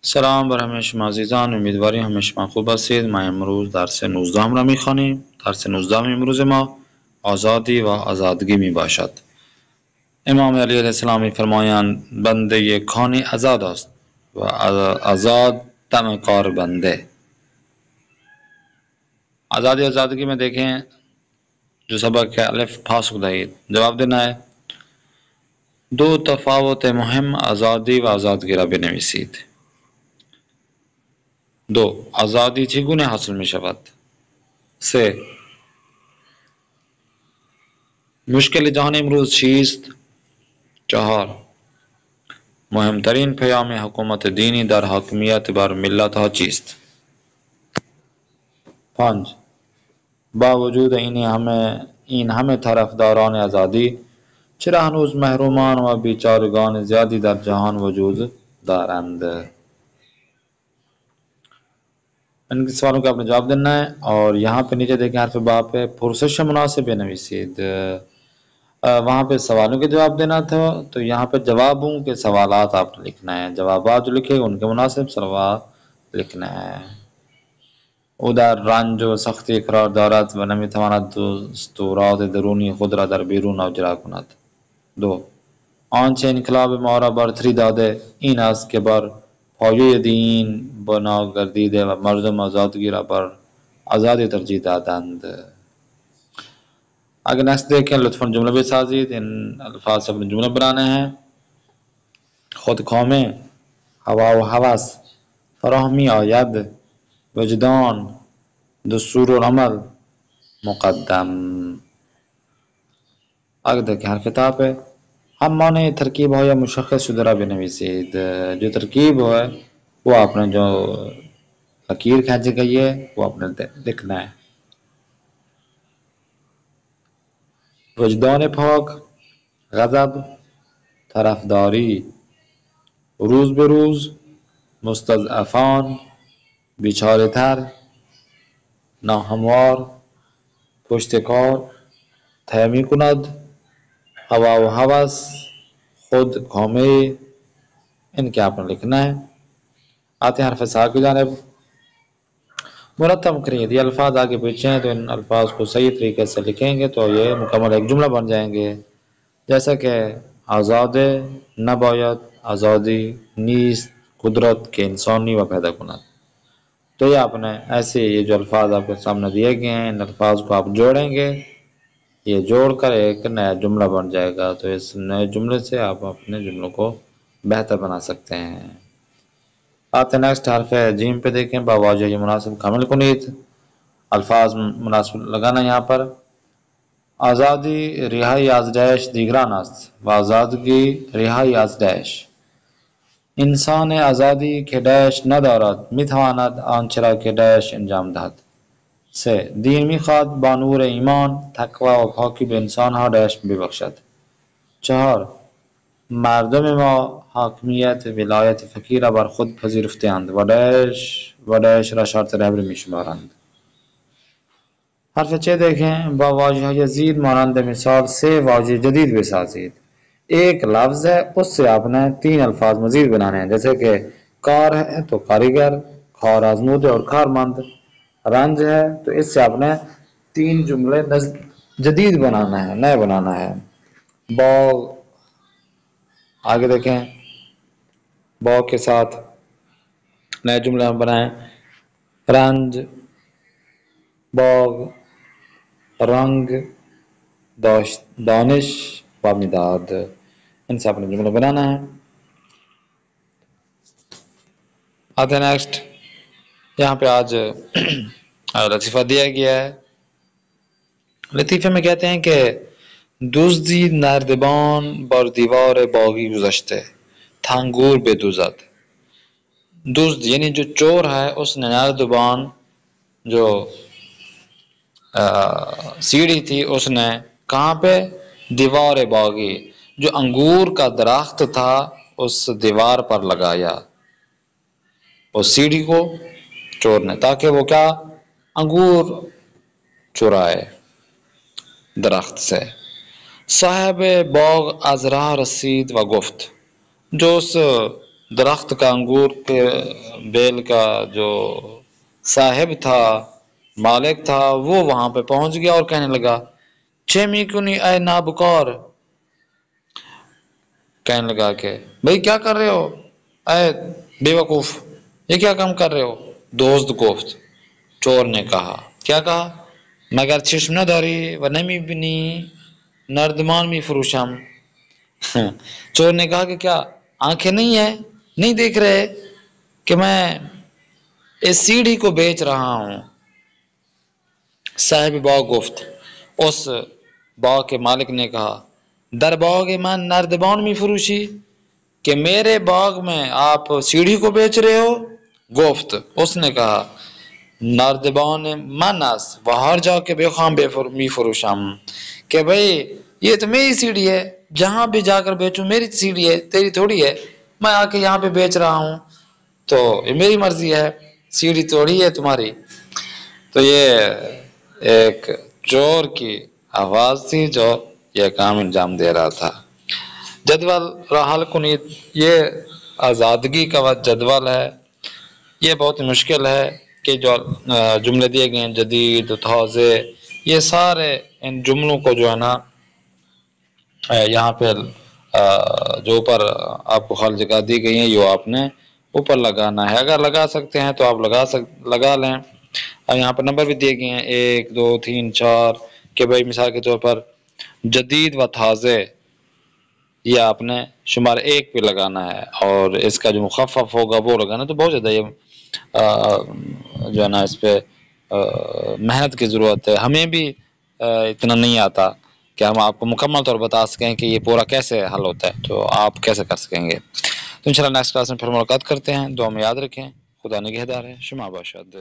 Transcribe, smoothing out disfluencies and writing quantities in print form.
سلام بر همه شما عزیزان، امیدواریم همه شما خوب هستید. ما امروز درس 19 را میخوانیم. درس 19 امروز ما آزادی و آزادگی می باشد. امام علی علیه السلام میفرمایند بنده کانی آزاد است و آزاد دم کار بنده. آزادی آزادگی میں دیکھیں جو سبق ہے الف پاس دهید. جواب دینا ہے دو تفاوت مهم آزادی و آزادگی را بنویسید. دو آزادی چگونه حاصل می شود؟ سه مشکل جهان امروز چیست؟ چهار مهمترین پیام حکومت دینی در حاکمیت بر ملت ها چیست؟ 5 با وجود این همه طرفداران آزادی چرا هنوز محرومان و بیچارگان زیادی در جهان وجود دارند؟ ان کے سوالوں کا آپ نے جواب دینا ہے اور یہاں پہ نیچے دیکھیں حرف با پہ پرسش مناسب بنویسید. وہاں پہ سوالوں کے جواب دینا تھا تو یہاں پہ جوابوں کے سوالات آپ نے لکھنا ہے. جوابات جو لکھے ان کے مناسب سوال لکھنا ہے. او رنج و سختی قرار دارد و نمیتواند دستورات درونی خود را در بیرون اجرا کند. 2 آنچه انقلاب ما را برتری داده این است که بر پایه دین بنا گردیده و مردم آزادگی را بر آزادی ترجیح دادند. آگے نیکسٹ دیکھیں لطفاً جملہ بھی سازید. ان الفاظ سے اپنے جملہ بنانے ہیں. خود قومیں ہوا و حوث فراہمی آید وجدان دستور و عمل مقدم. آگے دیکھیں حرف تا پہ ہم معنی ترکیب ہو یا مشخص شدہ را بنویسید. جو ترکیب ہو ہے وہ آپ نے جو لکیر کھینچی گئی ہے وہ آپ نے لکھنا ہے. وجدان پاک غضب طرفداری روز به روز مستضعفان بیچاره تر ناهموار پشتکار طی می کند ہوا و حوث خود قومی. ان کے آپ نے لکھنا ہے. آتے ہیں حرف سا کی جانب. مرتب کریں. یہ الفاظ آگے پیچھے ہیں تو ان الفاظ کو صحیح طریقے سے لکھیں گے تو یہ مکمل ایک جملہ بن جائیں گے. جیسا کہ آزاد نباید آزادی نیست قدرت کے انسانی و پیدا کند. تو یہ آپ نے ایسے یہ جو الفاظ آپ کے سامنے دیے گئے ہیں ان الفاظ کو آپ جوڑیں گے. یہ جوڑ کر ایک نیا جملہ بن جائے گا. تو اس نئے جملے سے آپ اپنے جملوں کو بہتر بنا سکتے ہیں. آتے نیکسٹ حرف جیم پہ دیکھیں. باواجہ یہ مناسب کامل کنیت الفاظ مناسب لگانا. یہاں پر آزادی رہائی از ڈیش دیگران است و آزادگی رهایی از ڈیش. انسان آزادی که ڈیش ندارد میتواند آنچه را که ڈیش انجام دهد. 3 دین میخواد با نور ایمان تقوا و پاکی به انسان ها ڈیش ببخشد. 4 مردم ما حاکمیت ولایت فقیه را بر خود پذیرفته‌اند و ڈیش را شرط رهبری میشمارند. حرف چه دیکھیں. با واژه یزید مانند مثال سے واژه جدید بسازید. ایک لفظ ہے اس سے آپ نے 3 الفاظ مزید بنانے ہیں. جیسے کہ کار ہے تو کاریگر کار آزمود اور کارمند. رنج ہے تو اس سے آپ نے 3 جملے جدید بنانا ہے نئے بنانا ہے. باغ آگے دیکھیں باغ کے ساتھ نئے جملے ہم بنائیں. رنج باغ رنگ دانش و مداد. ان سے اپنے جملہ بنانا ہے. آتے نیکسٹ. یہاں پہ آج لطیفہ دیا گیا ہے. لطیفے میں کہتے ہیں کہ دزدی نردبان بر دیوار باغی گذشته تا انگور بدزد. دزد یعنی جو چور ہے اس نے نردبان جو سیڑھی تھی اس نے کہاں پہ دیوار باغی جو انگور کا درخت تھا اس دیوار پر لگایا اس سیڑھی کو چور نے تاکہ وہ کیا انگور چرائے درخت سے. صاحب باغ از راہ رسید و گفت جو اس درخت کا انگور کے بیل کا جو صاحب تھا، مالک تھا، وہ وہاں پہ پہنچ گیا اور کہنے لگا چیمی کنی اے نابکار، کہنے لگا کہ بھئی کیا کر رہے ہو اے بے وقوف، یہ کیا کام کر رہے ہو؟ دوست گفت، چور نے کہا، کیا کہا؟ مگر چشم نداری و نمی بینی نردمان می فروشم. چور نے کہا کہ کیا آنکھیں نہیں ہیں، نہیں دیکھ رہے کہ میں اس سیڑھی کو بیچ رہا ہوں؟ صاحب باغ گفت، اس باغ کے مالک نے کہا، در باغ من نردبان می فروشی، کہ میرے باغ میں آپ سیڑھی کو بیچ رہے ہو؟ گفت، اس نے کہا، نردبان من است و ہر جا کے بے خام می فروشم، کہ بھئی یہ تو میری سیڑھی ہے، جہاں بھی جا کر بیچوں میری سیڑھی ہے، تیری تھوڑی ہے، میں آ کے یہاں پہ بیچ رہا ہوں تو یہ میری مرضی ہے، سیڑھی توڑی ہے تمہاری. تو یہ ایک چور کی آواز تھی جو یہ کام انجام دے رہا تھا. جدول راحل کنید، یہ آزادگی کا جدول ہے. یہ بہت مشکل ہے کہ جو جملے دیے گئے ہیں جدید، تازے، یہ سارے ان جملوں کو جو ہے نا یہاں پہ جو اوپر آپ کو خالی جگہ دی گئی ہیں یہ آپ نے اوپر لگانا ہے. اگر لگا سکتے ہیں تو آپ لگا لیں. اور یہاں پر نمبر بھی دیے گئے ہیں 1 2 3 4 کہ بھائی مثال کے طور پر جدید و تازے یہ آپ نے شمار 1 پہ لگانا ہے، اور اس کا جو مخفف ہوگا وہ لگانا. تو بہت زیادہ یہ جو ہے نا اس پہ محنت کی ضرورت ہے. ہمیں بھی اتنا نہیں آتا کہ ہم آپ کو مکمل طور بتا سکیں کہ یہ پورا کیسے حل ہوتا ہے، تو آپ کیسے کر سکیں گے. تو انشاءاللہ نیکسٹ کلاس میں پھر ملاقات کرتے ہیں. دعا میں یاد رکھیں. خدا نگہدار ہے. شما باشد.